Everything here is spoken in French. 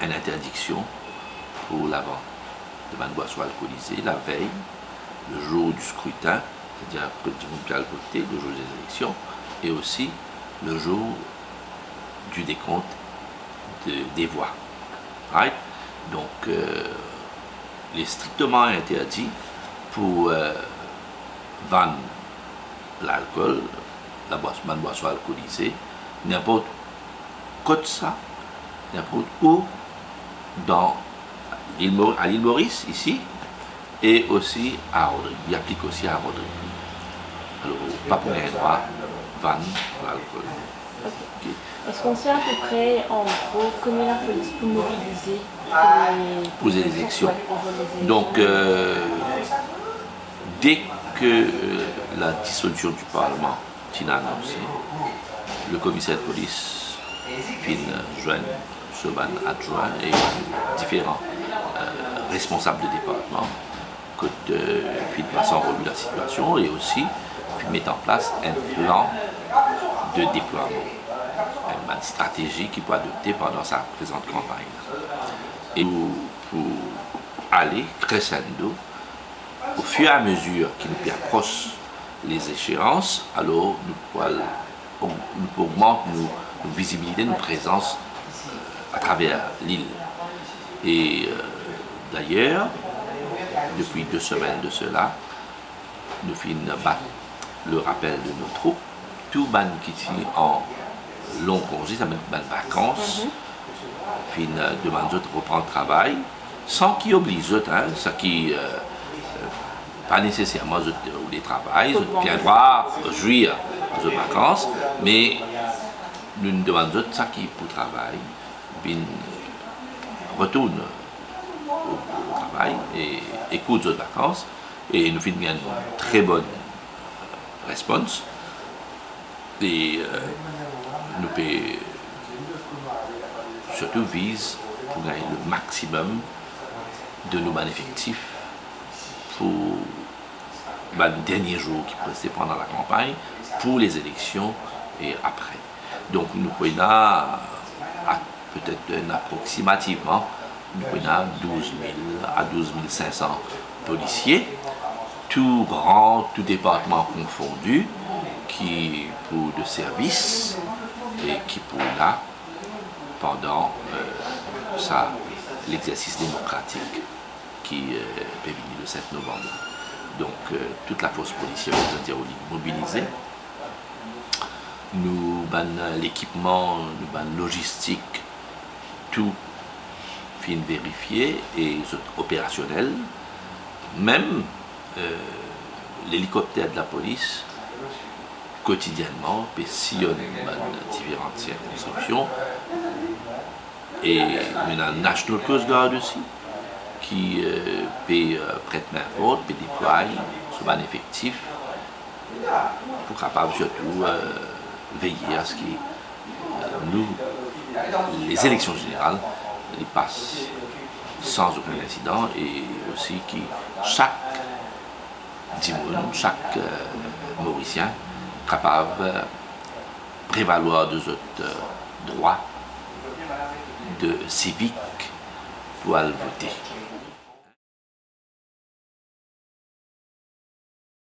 une interdiction pour la vente de boissons alcoolisées la veille, le jour du scrutin, c'est-à-dire que tout le monde peut voter, le jour des élections, et aussi le jour du décompte des voix. Right? Donc, il est strictement interdit pour vendre l'alcool, la boisson alcoolisée, n'importe quoi de ça, n'importe où, à l'île Maurice, ici, et aussi à Rodrigue. Il applique aussi à Rodrigue. Alors, pas pour les droits, vendre l'alcool. Okay. Est-ce qu'on sait à peu près, en gros, comment la police peut mobiliser pour les élections? Donc, dès que la dissolution du Parlement est annoncée, le commissaire de police joint ce adjoint et différents responsables de département qui passent en revue la situation et aussi qui mettent en place un plan de déploiement, une stratégie qu'il peut adopter pendant sa présente campagne. Et pour aller crescendo, au fur et à mesure qu'il nous approche les échéances, alors nous augmentons nos visibilités, nos présences à travers l'île. Et d'ailleurs, depuis 2 semaines de cela, nous finissons battre le rappel de nos troupes. Tout le monde qui est en long congé, ça veut dire vacances, demande de reprendre le travail, sans qu'ils obligent, ce qui pas nécessairement les travail, ils ont droit à jouir aux vacances, mais nous demandons ça qui pour le travail, retourne au travail et écoute les vacances, et nous finissons une très bonne réponse. Et nous pouvons surtout viser pour gagner le maximum de nos effectifs pour les derniers jours qui restaient pendant la campagne, pour les élections et après. Donc nous pouvons peut-être approximativement 12 000 à 12 500 policiers, tout rang, tout département confondu, qui pour de service et qui pour là pendant l'exercice démocratique qui est fini le 7 novembre. Donc toute la force policière est mobilisée. Nous l'équipement, nous logistique, tout fin vérifié et opérationnel. Même l'hélicoptère de la police quotidiennement peut sillonner différentes circonscriptions. Et nous avons National Coast Guard aussi, qui peut prêter main forte, peut déployer sur un effectif pour capable surtout veiller à ce que les élections générales les passent sans aucun incident et aussi que chaque Dimoun, chaque Mauricien capable de prévaloir de autres droits de civiques pour aller voter.